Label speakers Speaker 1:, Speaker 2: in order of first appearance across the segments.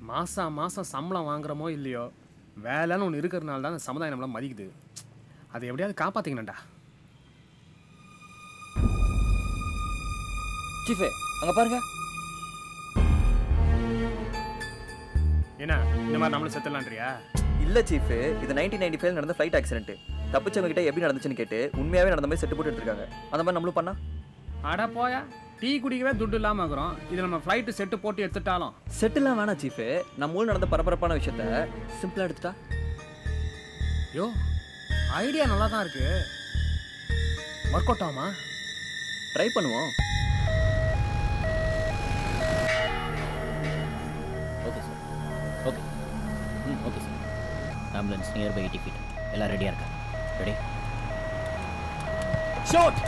Speaker 1: மாதம் சம்பளம் வாங்குறமோ இல்லையோ வேலைன்னு ஒன்று இருக்கிறதுனால தான் அந்த சமுதாயம் நம்மளை மதிக்குது. அதை எப்படியாவது காப்பாற்றிக்கணும்டா.
Speaker 2: சீஃபே அங்கே பாருங்க.
Speaker 1: என்ன இந்த மாதிரி நம்மளும் செத்துலான்றியா?
Speaker 2: இல்லை சீஃபு, இது 1995 நடந்த ஃப்ளைட் ஆக்சிடென்ட். தப்பிச்சவங்க கிட்ட எப்படி நடந்துச்சுன்னு கேட்டு உண்மையாகவே நடந்த மாதிரி செட்டு போட்டு எடுத்துருக்காங்க. அந்த மாதிரி நம்மளும் பண்ணா
Speaker 1: அட போயா, டீ குடிக்கவே துட்டு இல்லாமல் இருக்கிறோம். இது நம்ம ஃப்ளைட்டு செட்டு போட்டு எடுத்துட்டாலும்
Speaker 2: செட்டுலாம் வேணாம் சீஃபு. நம்ம ஊர் நடந்த பரபரப்பான விஷயத்த சிம்பிளாக எடுத்துட்டா.
Speaker 1: யோ ஐடியா நல்லா தான் இருக்கு. ஒர்க் அவுட் ஆகுமா?
Speaker 2: ட்ரை பண்ணுவோம்.
Speaker 3: Okay sir. Okay. Okay sir. Ambulance near by 80 feet. எல்லாம் ரெடியாக இருக்கா? Ready?
Speaker 1: Shoot!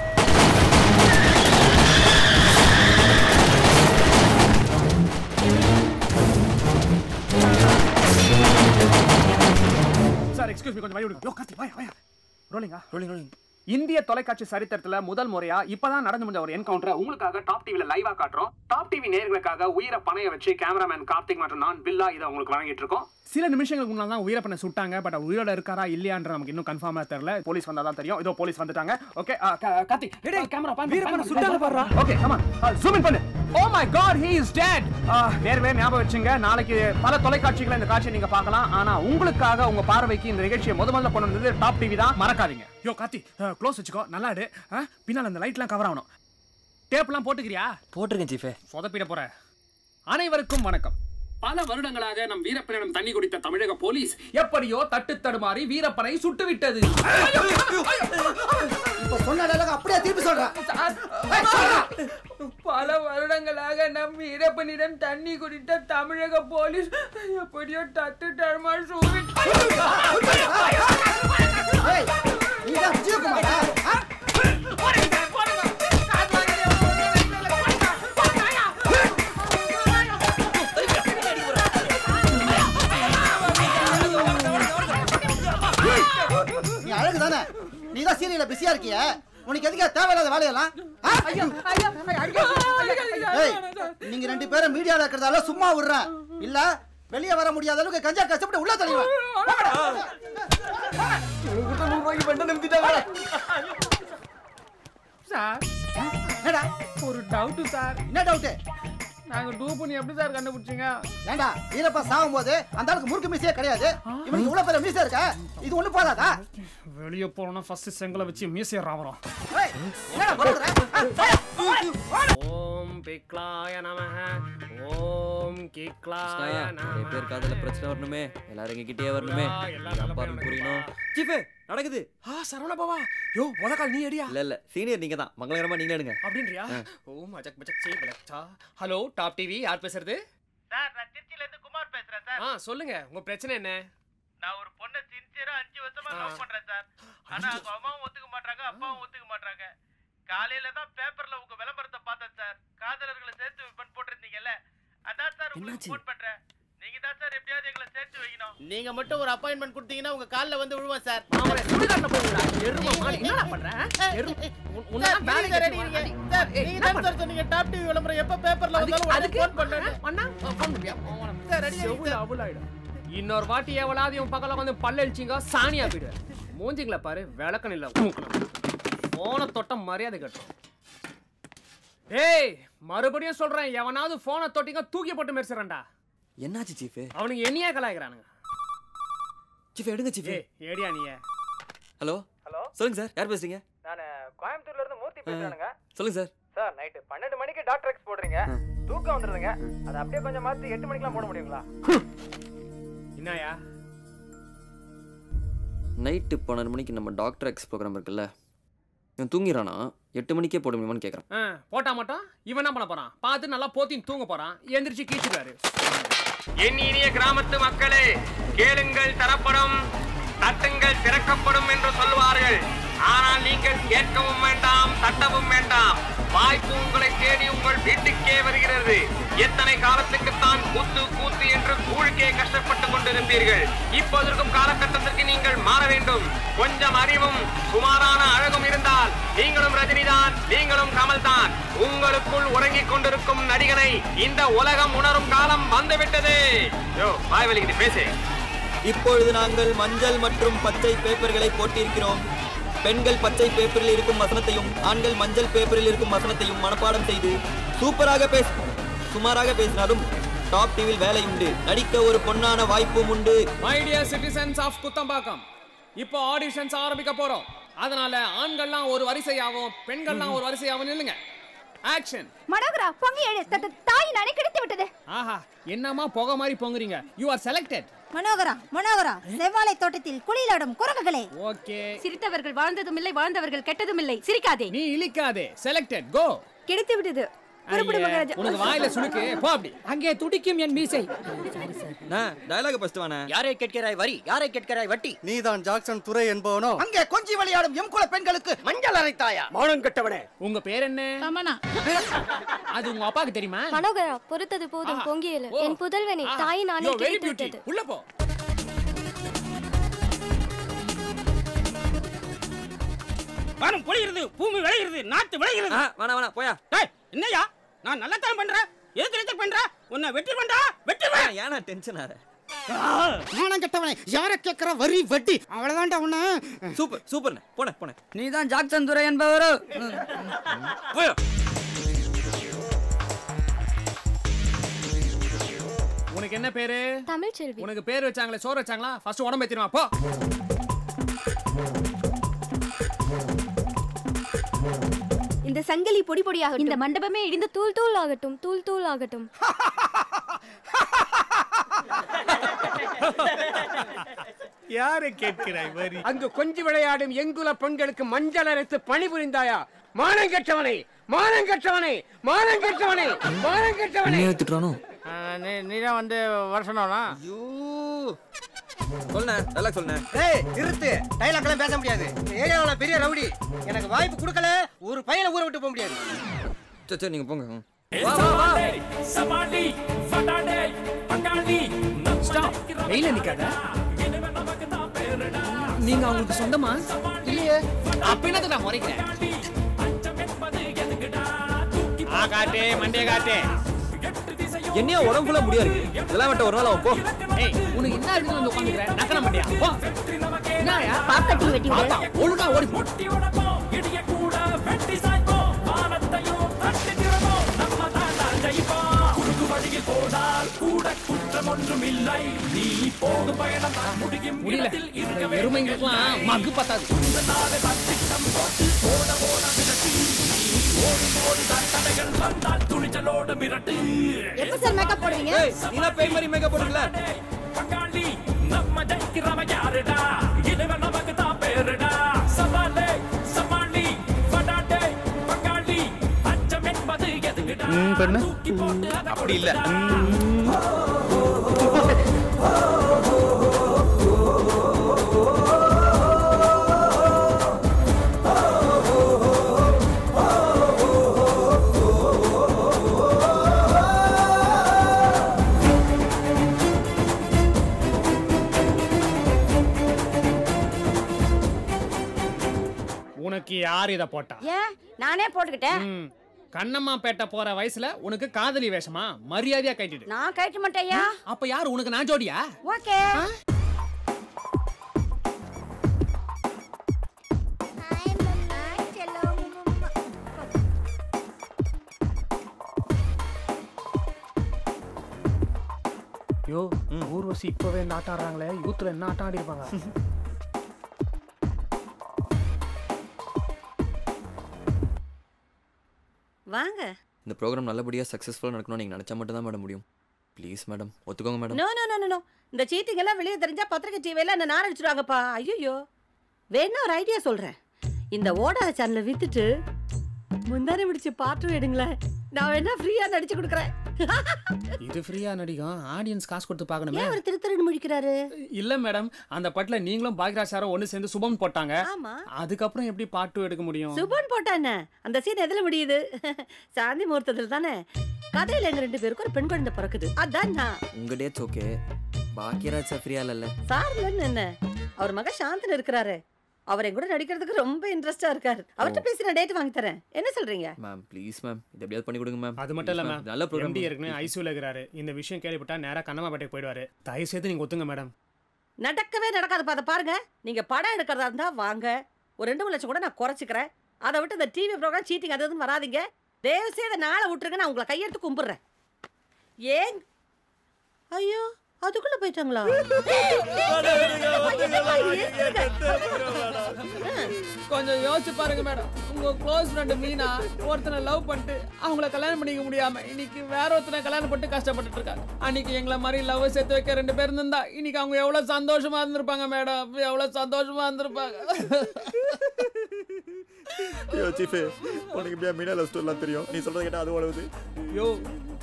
Speaker 1: Sir excuse me, கொஞ்சம் வழி விடுங்க. யோ கார்த்தி வாயா வாயா. ரோலிங்கா? ரோலிங். இந்திய தொலைக்காட்சி சரித்திரத்துல முதல் முறையா இப்பதான் நடந்து முடிஞ்ச ஒரு என்கவுண்டர் உங்களுக்காக டாப் டிவில லைவா காட்டுறோம். டாப் டிவி நேயர்களுக்காக உயிரை பணைய வச்சு கேமராமேன் கார்த்திக் மற்றும் நான் பில்லா இதை உங்களுக்கு வழங்கிட்டு இருக்கோம். சில நிமிஷங்களுக்கு முன்னாடி தான் உயிரை பண்ண சுட்டாங்க. பட் உயிரோட இருக்காரா இல்லையான்ற நமக்கு இன்னும் கன்ஃபார்மா தெரியல. போலீஸ் வந்தா தான் தெரியும். இதோ போலீஸ் வந்துட்டாங்க. ஓகே கார்த்திக் ரெடி, கேமரா பாரு. உயிரை பண்ண சுட்டாங்க பாருடா. Okay come on, zoom in பண்ணு. Oh my God, he is dead. நேர்வே ஞாபகம் வச்சுங்க, நாளைக்கு பல தொலைக்காட்சிகளை இந்த காட்சியை நீங்க பார்க்கலாம். ஆனா உங்களுக்காக உங்க பார்வைக்கு இந்த நிகழ்ச்சியை முதல்ல கொண்டு வந்தது டாப் டிவி தான், மறக்காதீங்க. யோ கார்த்தி க்ளோஸ் வச்சுக்கோ, நல்லா இரு. பின்னால அந்த லைட்லாம் கவர் ஆகணும். டேப்லாம் போட்டுக்கிறியா?
Speaker 2: போட்டிருக்கேன் சீஃபே.
Speaker 1: சொதப்பிட போற. அனைவருக்கும் வணக்கம். பல வருடங்களாக நம் வீரப்பனிடம் தண்ணி குடித்த தமிழக போலீஸ் எப்படியோ தட்டு தடுமாறி வீரப்பனை சுட்டு விட்டது.
Speaker 4: இப்ப சொன்ன டயலாக் அப்படியே திருப்பி சொல்றேன்.
Speaker 5: பல வருடங்களாக நம் வீரப்பனிடம் தண்ணி குடித்த தமிழக போலீஸ் எப்படியோ தட்டு தடுமாறி சுட்டு
Speaker 4: நீதான் விஜயகுமாரா? நீ அழகுதானே? நீதான் சீரியல்ல பிஸியா இருக்கிய. உனக்கு எதுக்கே தேவையில்லாத வேலையெல்லாம்? நீங்க ரெண்டு பேரும் மீடியால இருக்கிறதால சும்மா விடுறேன். இல்ல வெளியே வர முடியாத அளவுக்கு கஞ்சா கஷ்டப்பட்டு உள்ள தள்ளிடுவேன்.
Speaker 5: சார்
Speaker 4: என்னடா
Speaker 5: ஒரு டவுட் சார்.
Speaker 4: என்ன டவுட்?
Speaker 5: நாங்க டூப் பண்ணி எப்படி சார் கண்டுபிடிச்சீங்க?
Speaker 4: ஏண்டா வீரப்பா சாகும் போது அந்த ஆளுக்கு முறுக்கு மீசையே கிடையாது. இவனுக்கு இவ்வளவு பெரிய மீசை இருக்கா? இது ஒண்ணு போதாதா?
Speaker 1: வெளியே போனா ஃபர்ஸ்ட் செங்கலை வச்சு மீசைய ராவறோம்.
Speaker 4: என்னடா பண்ற?
Speaker 1: ஓம் பிக்லாய நமஹ. ஓம் கிக்லாய நமஹ.
Speaker 2: பேர் காதல பிரச்சனை வரணுமே, எல்லாரும் எங்க கிட்டே வரணுமே. அப்பா புரியணும். சீஃபே நடக்குது.
Speaker 1: சரவண பாவா. யோ முதக்கால் நீ அடியா?
Speaker 2: இல்ல சீனியர் நீங்க தான். மங்களகரமா நீங்களே எடுங்க.
Speaker 1: அப்படின்றியா? ஓ மஜக் மஜக் சே பலச்சா. ஹலோ டாப் டிவி, யார் பேசுறது?
Speaker 6: சார் நான் திருச்சில இருந்து குமார் பேசுறேன் சார்.
Speaker 1: சொல்லுங்க, உங்க பிரச்சனை என்ன?
Speaker 6: நான் ஒரு பொண்ணை சின்சியரா 5 வருஷமா லவ் பண்றேன் சார். ஆனா அவங்க அம்மாவும் ஒத்துக்க மாட்டாங்க, அப்பாவும் ஒத்துக்க மாட்டாங்க. காலையில தான் பேப்பர்ல உங்க விளம்பரத்தை பார்த்தேன் சார். காதலர்களை சேர்த்து வைப்பேன் போட்டிருந்தீங்கல்ல, அதான் சார் உங்களுக்கு ஃபோன் பண்றேன். நீங்க தான் சார் எப்படியாவது எங்களை சேர்த்து வைக்கணும். நீங்க மட்டும் ஒரு அப்பாயின்மெண்ட் கொடுத்தீங்கன்னா உங்க கால்ல வந்து விழுவேன் சார்.
Speaker 1: அவரே சுடுகாட்ல போடுடா. எரும மாடு என்னடா பண்ற?
Speaker 6: உன்ன வேலைக்கு ரெடிங்க சார். நீங்க தான் சார் சொன்னீங்க டாப் டிவி விளம்பரம் எப்ப பேப்பர்ல வந்தாலும் அதுக்கு ஃபோன் பண்றேன்.
Speaker 1: அண்ணா ஃபோன் பண்ணியா?
Speaker 6: சார் ரெடி
Speaker 1: செவுல அவுலாயிடும். இன்னொரு வாட்டி எவளாவது இவன் பக்கத்துல வந்து பல்லெழிச்சிங்க சாணியா போயிடு. மூஞ்சிங்கள பாரு, விளக்கன் இல்ல போன தொட்ட மரியாதை கட்டும். ஏய் மறுபடியும் சொல்றேன், எவனாவது போனை தொட்டிங்க தூக்கி போட்டு மெரிச்சுறேன்டா.
Speaker 2: என்னாச்சு சீஃபே?
Speaker 1: அவனுக்கு என்னையா கலாய்க்கிறானுங்க.
Speaker 2: சீஃபே எடுங்க சீஃபே.
Speaker 1: ஏடியா நீயே?
Speaker 2: ஹலோ
Speaker 7: ஹலோ
Speaker 2: சொல்லுங்க சார், யார் பேசுறீங்க?
Speaker 7: நான் கோயம்புத்தூர்ல இருந்து மூர்த்தி பேசுறேனுங்க.
Speaker 2: சொல்லுங்க சார்.
Speaker 7: சார் நைட்டு 12 மணிக்கு டாக்டர் எக்ஸ் போடுறீங்க, தூக்கம் வந்துருதுங்க. அதை அப்படியே கொஞ்சம் மாத்தி 8 மணிக்கெல்லாம் போட முடியுங்களா?
Speaker 1: என்னயா
Speaker 2: நைட்டு 12 மணிக்கு நம்ம டாக்டர் எக்ஸ் ப்ரோக்ராம் இருக்குல்ல, இவன் தூங்கிடானா 8 மணிக்கே போட முடியுமான்னு கேட்குறான்.
Speaker 1: போட்டா மட்டும் இவன் என்ன பண்ண போறான்? பார்த்து நல்லா போத்தின்னு தூங்க போறான், எந்திரிச்சு கீச்சுக்காரு. என் இனிய கிராமத்து மக்களே, கேளுங்கள் தரப்படும், தட்டுங்கள் திறக்கப்படும் என்று சொல்வார்கள். ஆனால் நீங்கள் கேட்கவும் வேண்டாம், தட்டவும் வேண்டாம். வாய்ப்பு உங்களை தேடி உங்கள் வீட்டுக்கே வருகிறது. எத்தனை காலத்துக்குத்தான் கூத்து கூத்து என்று கூழுக்கே கஷ்டப்பட்டு கொண்டிருப்பீர்கள். இப்போது இருக்கும் காலகட்டத்திற்கு நீங்கள் மாற வேண்டும். கொஞ்சம் அறிவும் சுமாரான அழகும் இருந்தால் நீங்களும் ரஜினிதான், நீங்களும் கமல் தான். உங்களுக்குள் உறங்கிக் கொண்டிருக்கும் நடிகனை இந்த உலகம் உணரும் காலம் வந்துவிட்டது. வாய் வலிக்கிட்டு பேசு.
Speaker 2: இப்பொழுது நாங்கள் மஞ்சள் மற்றும் பச்சை பேப்பர்களை போட்டிருக்கிறோம். பெண்கள் பச்சை பேப்பரில் இருக்கும் வசனத்தையும் ஆண்கள் மஞ்சள் பேப்பரில் இருக்கும் வசனத்தையும் மனப்பாடம் செய்து சுமாராக பேசினாலும் டாப் டிவியில் வேலை உண்டு. நடிக்க ஒரு பொன்னான வாய்ப்பும் உண்டு.
Speaker 1: My dear citizens of Kuthambakkam, இப்போ ஆடிஷன்ஸ் ஆரம்பிக்க போறோம். அதனால ஆண்கள்லாம் ஒரு வரிசையாவும் பெண்கள்லாம் ஒரு வரிசையாவும் நில்லுங்க. ஆக்ஷன்.
Speaker 8: மனோகரா பொங்கி எடு. தாய் நானே கிடைத்து விட்டது.
Speaker 1: ஆஹா, என்னமா புகை மாதிரி பொங்குறீங்க. You are selected.
Speaker 8: மனோகரா செவ்வாழை தோட்டத்தில் குளியலாடும் குரங்குகளே.
Speaker 1: ஓகே.
Speaker 8: சிரித்தவர்கள் வாழ்ந்ததும் இல்லை, வாழ்ந்தவர்கள் கெட்டதும் இல்லை. சிரிக்காதே.
Speaker 1: நீ இழிக்காதே. செலக்டட். கோ.
Speaker 8: கிடைத்து விட்டது.
Speaker 1: உனக்கு வாயில சுளுக்கு. போ அப்படி. அங்கே துடிக்கும் என் மீசை.
Speaker 2: டயலாக் ஃபர்ஸ்ட் வானே.
Speaker 3: யாரை கேட்கிறாய் வரி, யாரை கேட்கிறாய் வட்டி?
Speaker 4: நீதான் ஜாக்சன் துரை என்பவனோ? அங்கே கொஞ்சி விளையாடும் எம் குல பெண்களுக்கு மஞ்சள் அரைத்தாயா?
Speaker 1: மௌனம் கட்டவனே. உங்க பேர் என்ன?
Speaker 8: கமனா.
Speaker 1: அது உங்க அப்பாக்கு தெரியுமா?
Speaker 8: மனோகரா பொறுத்தது போதும் பொங்கியல. என் புதல்வனை தாய் நானே கிடைத்து விட்டது.
Speaker 1: உள்ள போ.
Speaker 9: வானம் பொழிகிறது, பூமி விளைகிறது, நாட்டு விளைகிறது.
Speaker 2: வேணா போயா.
Speaker 9: என்னையா நான் நல்லா தான் பண்றேன். எதுக்கு ரிஜெக்ட் பண்ற? உன்னை வெற்றி பண்றா வெட்டுவேன்.
Speaker 2: ஏனா டென்ஷன் ஆற?
Speaker 9: நானும் கெட்டவனே. யாரை கேட்கற வரி வெட்டி அவ்வளவுதான்டா உன்னை.
Speaker 2: சூப்பர் போனே.
Speaker 5: நீதான் ஜாக்சன் துரை என்பவர்.
Speaker 2: போயா.
Speaker 1: உனக்கு என்ன பேரு?
Speaker 8: தமிழ் செல்வி.
Speaker 1: உனக்கு பேர் வச்சாங்களே சோறு வச்சாங்களா? ஃபர்ஸ்ட் உடம்பு ஏத்திடுவா போ.
Speaker 8: இந்த சங்கிலி பொடி பொடியாகட்டும். இந்த மண்டபமே இடிந்து தூள் தூள் ஆகட்டும். தூள் தூள் ஆகட்டும்.
Speaker 1: யாரை கேட்கிறாய் வரி? அங்கு கொஞ்சி விளையாடும் எங்குல பெண்களுக்கு மஞ்சள் அரைத்து பணிபுரிந்தாயா? மானம் கெட்டவனே, மானம் கெட்டவனே, மானம் கெட்டவனே, மானம் கெட்டவனே.
Speaker 2: திட்டுறானோ?
Speaker 9: நீதான் வந்து வருஷனா?
Speaker 2: ஐயோ சொல்லுண்ணே, டயலாக் சொல்லுண்ணே.
Speaker 4: ஏய் நிறுத்து. டயலாக் எல்லாம் பேச முடியாது. இந்த ஏரியாவுல பெரிய ரவுடி. எனக்கு வாய்ப்பு கொடுக்கல, ஒரு பையனை ஊரை விட்டு போக முடியாது.
Speaker 2: சரி நீங்க போங்க.
Speaker 1: வெயில நிக்காத. நீங்க அவங்களுக்கு சொந்தமா?
Speaker 4: இல்லையே.
Speaker 1: அப்ப என்னது நான் முறைக்கிறேன். காட்டே மண்டே காட்டே.
Speaker 2: என்னையா உடம்புல முடியா இருக்கு. இதெல்லாம் விட்ட ஒரு நாள் அவன் போ.
Speaker 1: ஏய் உனக்கு என்ன இருக்கு வந்து உட்கார்ந்துக்கற? நக்கற மாட்டியா? போ. என்னயா?
Speaker 8: பாக்கட்டி வெட்டி விடு.
Speaker 1: ஒழுங்கா ஓடி போ.
Speaker 10: இடிய கூட வெட்டி சாய்ப்போ. வானத்தையோ தட்டி திரமோ. நம்ம தாண்டா ஜெயிப்போ. குறுக்கு வழியில் போனால் கூட குற்றம் ஒன்றும் இல்லை. நீ போகும் பயணம் தான் முடியும் இடத்தில் இருக்க வேண்டும்.
Speaker 1: எருமைங்களுக்குலாம் மக்கு பத்தாது.
Speaker 10: நாளை பத்திட்டம் போட்டு ஓட விரட்டி. ஓடி தான் தடைகள் வந்தால் துணிச்சலோடு மிரட்டு.
Speaker 8: எப்ப சார் மேக்கப் போடுவீங்க?
Speaker 2: ஏய் நீனா பேய் மாதிரி மேக்கப் போடுறீங்களா?
Speaker 10: பங்காளி நம்ம ஜெயிக்கிறவன் யாருடா? இதுவன் நமக்கு தான் பேருடா. சவாலே சமாளி படாடே பங்காளி அச்சம் என்பது எதுக்குடா? தூக்கி போட்டு அப்படி இல்ல.
Speaker 1: உனக்கு யார் இத போட்டா?
Speaker 8: ஏன் நானே போட்டுக்கிட்டேன்.
Speaker 1: கண்ணம்மா பேட்ட போற வயசுல உனக்கு காதலி வேஷமா? மரியாதையா கைட்டிடு.
Speaker 8: நான் கட்ட மாட்டேயா.
Speaker 1: அப்ப யார் உனக்கு நான் ஜோடியா?
Speaker 8: ஓகே.
Speaker 1: யோ ஊர்வசி இப்பவே இந்த ஆட்டம் ஆடுறாங்களே, யூத்ல என்ன ஆட்டம் ஆடி இருப்பாங்க.
Speaker 11: வாங்க.
Speaker 2: இந்த ப்ரோக்ராம் நல்லபடியா சக்சஸ்ஃபுல்லா நடக்கணும் நீங்க நினைச்சா மட்டும் தான் மேடம் முடியும். ப்ளீஸ் மேடம் ஒத்துக்கோங்க madam.
Speaker 11: No no no no. இந்த சீட்டிங் எல்லாம் வெளியே தெரிஞ்சா பத்திரிக்கை டிவில என்ன நார அடிச்சிடுவாங்கப்பா. ஐயோ வேணா ஒரு ஐடியா சொல்றேன். இந்த ஓடாத சேனலை வித்துட்டு முந்தானே முடிச்சு பாட்டும் எடுங்களேன். நான் வேணா ஃப்ரீயா நடிச்சு கொடுக்குறேன்.
Speaker 1: இது ஃப்ரீயா நடிக்கும், ஆடியன்ஸ் காசு கொடுத்து பார்க்கணுமே.
Speaker 11: ஏன் அவர் திருத்தருன்னு முழிக்கிறாரு?
Speaker 1: இல்ல மேடம், அந்த பட்ல நீங்களும் பாக்யராஜ் சாரும் ஒன்னு சேர்ந்து சுபம் போட்டாங்க.
Speaker 11: ஆமா.
Speaker 1: அதுக்கப்புறம் எப்படி பாட்டு எடுக்க முடியும்?
Speaker 11: சுபன் போட்டானே அந்த சீன் எதுல முடியுது? சாந்தி முகூர்த்தத்தில் தானே. கதையில எங்க ரெண்டு பேருக்கு ஒரு பெண் குழந்தை பிறக்குது. அதான் நான்.
Speaker 2: உங்க டேட்ஸ் ஓகே, பாக்கியராஜ் சார் ஃப்ரீயா இல்ல
Speaker 11: சார் இல்லன்னு என்ன, அவர் மக சாந்தன் இருக்கிறாரு, அவர் என் கூட நடிக்கிறதுக்கு ரொம்ப இன்ட்ரெஸ்டா இருக்காரு. அவர்கிட்ட பேசி நான் டேட் வாங்கி தரேன். என்ன சொல்றீங்க
Speaker 2: மேம்? ப்ளீஸ் மேம், இது எப்படியாவது பண்ணி கொடுங்க மேம்.
Speaker 1: அது மட்டும் இல்ல மேம்,
Speaker 2: நல்ல ப்ரோகிராம்
Speaker 1: எம்டி இருக்குன்னு ஐசியூல இருக்கிறாரு. இந்த விஷயம் கேள்விப்பட்டா நேரா கண்ணமாப்பேட்டைக்கு போயிடுவாரு. தயவு செய்து நீங்க ஒத்துங்க மேடம்.
Speaker 11: நடக்கவே நடக்காது. அதை பாருங்க, நீங்க படம் எடுக்கிறதா இருந்தா வாங்க, ஒரு 2 லட்சம் கூட நான் குறைச்சிக்கிறேன். அதை விட்டு இந்த டிவி ப்ரோக்ராம் சீட்டிங் அது எதுவும் வராதிங்க. தயவு செய்து நாளை விட்டுருங்க, நான் உங்களை கையெடுத்து கும்பிடுறேன். ஏன்? ஐயோ, அதுக்குள்ள போயிட்டாங்களா?
Speaker 5: கொஞ்சம் யோசிச்சு பாருங்க மேடம். உங்க க்ளோஸ் ஃப்ரெண்ட் மீனா ஒருத்தனை லவ் பண்ணிட்டு அவங்கள கல்யாணம் பண்ணிக்க முடியாம இன்னைக்கு வேற ஒருத்தனை கல்யாணம் பண்ணிட்டு கஷ்டப்பட்டுட்டு இருக்காங்க. அன்னைக்கு எங்களை மாதிரி லவ் சேர்த்து வைக்க 2 பேர் இருந்தா இன்னைக்கு அவங்க எவ்வளவு சந்தோஷமா இருந்திருப்பாங்க மேடம். எவ்வளவு சந்தோஷமா இருந்திருப்பாங்க.
Speaker 2: யோ சீஃப், உனக்கு இப்படியா மீனா லவ் ஸ்டோரிலாம் தெரியும்? நீ சொல்றது கேட்டா அது ஓடுது.
Speaker 1: யோ,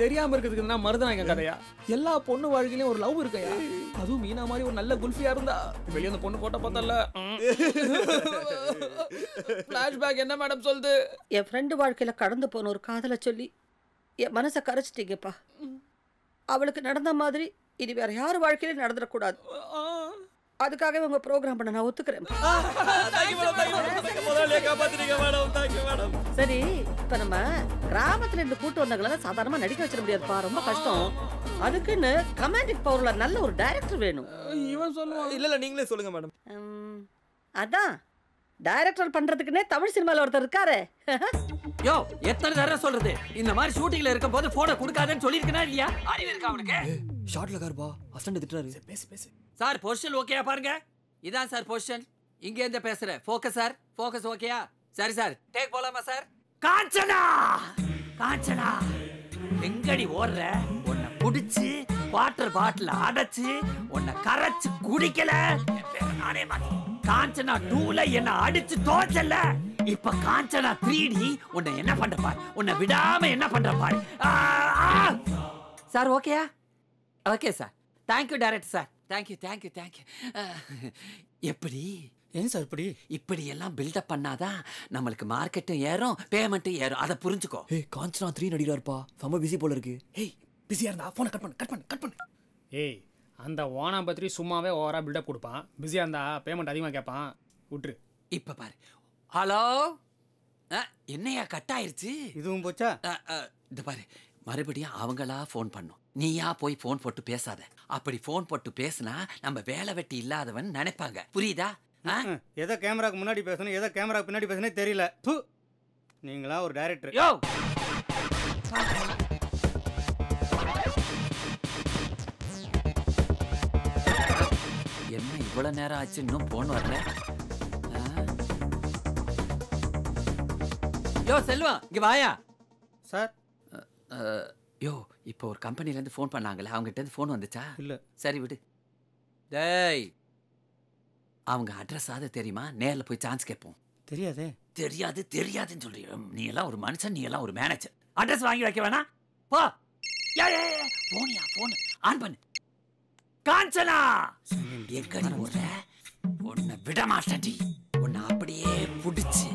Speaker 1: தெரியாம இருக்கிறதுக்கு நான் மருதநாயக கதையா? எல்லா பொண்ணு வாழ்க்கையிலும் ஒரு லவ் இருக்கையா? அதுவும் மீனா மாதிரி ஒரு நல்ல குல்ஃபியா இருந்தா வெளியே அந்த பொண்ணு போட்ட பார்த்தல.
Speaker 5: ஃபிளாஷ்பேக் என்ன மேடம் சொல்லுது?
Speaker 11: என் ஃப்ரெண்டு வாழ்க்கையில கடந்து போன ஒரு காதலை சொல்லி என் மனசை கரைச்சிட்டீங்கப்பா. அவளுக்கு நடந்த மாதிரி இது வேற யார் வாழ்க்கையிலும் நடந்துடக்கூடாது. அதுக்காகவே உங்க ப்ரோக்ராம் பண்ண நான் ஒத்துக்கிறேன். சரி, இப்ப நம்ம கிராமத்துல இருந்து கூட்டு வந்தவங்கள சாதாரணமா நடிக்க வச்சிட முடியாதுப்பா, ரொம்ப கஷ்டம். அதுக்குன்னு கமாண்டிக் பவர்ல நல்ல ஒரு டைரக்டர் வேணும்.
Speaker 5: இவன் சொல்லுவான்.
Speaker 2: இல்ல நீங்களே சொல்லுங்க மேடம்.
Speaker 11: அதான் டைரக்டர் பண்றதுக்குன்னே தமிழ் சினிமால ஒருத்தர் இருக்காரு.
Speaker 12: யோ, எத்தனை தடவை சொல்றது? இந்த மாதிரி ஷூட்டிங்ல இருக்கும் போது போனை கொடுக்காதேன்னு சொல்லிருக்கனா இல்லையா? அறிவு இருக்கா அவனுக்கு?
Speaker 2: ஷார்ட்ல கார்பா அசிஸ்டன்ட் திட்டுறாரு.
Speaker 12: பேசு. சார் பொசிஷன் ஓகேயா பாருங்க. இதான் சார் பொசிஷன். இங்க இருந்து பேசுறேன். ஃபோக்கஸ் சார், ஃபோக்கஸ் ஓகேயா? சரி சார், டேக் போலாமா சார்? காஞ்சனா, காஞ்சனா எங்கடி ஓடுற? உன்னை புடிச்சு வாட்டர் பாட்டில் அடைச்சு உன்னை கரைச்சு குடிக்கல நானே மாத்தி. காஞ்சனா 2ல என்ன அடிச்சு தோச்சல. இப்ப காஞ்சனா 3D உன்னை என்ன பண்ற பாரு. உன்னை விடாம என்ன பண்ற பாரு. சார் ஓகேயா? Okay sir. Thank you director sir. Thank you thank you thank you. எப்படி
Speaker 9: ஏன் சார்
Speaker 12: இப்படி எல்லாம் பில்டப் பண்ணாதான் நம்மளுக்கு மார்க்கெட்டும் ஏறும், பேமெண்ட்டும் ஏறும். அதை புரிஞ்சுக்கோ.
Speaker 2: ஏய், காஞ்சனா 3 நடிகராருப்பா. செம்ம பிஸி போல இருக்கு.
Speaker 1: ஏய், பிஸியா இருந்தா போனை கட் பண்ணு. ஏய், அந்த ஓனா பத்திரி சும்மாவே ஓவரா பில்டப் கொடுப்பான். பிஸியா இருந்தா பேமெண்ட் அதிகமா கேட்பான். விட்டுரு.
Speaker 12: இப்ப பாரு. ஹலோ, என்னையா கட் ஆயிருச்சு?
Speaker 9: இதுவும் போச்சா?
Speaker 12: இந்த பாரு, மறுபடியும் அவங்களா ஃபோன் பண்ணும். நீயா போய் ஃபோன் போட்டு பேசாத. அப்படி ஃபோன் போட்டு பேசினா நம்ம வேலை வெட்டி இல்லாதவன் நினைப்பாங்க. புரியுதா?
Speaker 9: எதை கேமராக்கு முன்னாடி பேசணும், எதை கேமராக்கு பின்னாடி பேசணும் தெரியல. நீங்களா ஒரு டைரக்டர்.
Speaker 12: யோ, என்ன இவ்வளவு நேரம் ஆச்சு இன்னும் போன் வரல? யோ செல்வம், இங்க வாயா.
Speaker 9: சார்.
Speaker 12: யோ, இப்போ ஒரு கம்பெனில இருந்து ஃபோன் பண்ணாங்களே, அவங்க கிட்ட இருந்து ஃபோன் வந்துச்சா?
Speaker 9: இல்ல.
Speaker 12: சரி விடு. டேய், அவங்க அட்ரஸ் ஆது தெரியுமா? நேர்ல போய் சான்ஸ் கேட்போம்.
Speaker 9: தெரியாதே.
Speaker 12: தெரியாதுன்னு சொல்றியா? நீ எல்லாம் ஒரு மனுஷன், நீ எல்லாம் ஒரு மேனேஜர். அட்ரஸ் வாங்கி வைக்க வேணா? போ. போனியா? போன் ஆன் பண்ணு. காஞ்சனா, எங்கடி போற? உன்னை விட மாட்டேன்டி. உன்னை அப்படியே புடிச்சு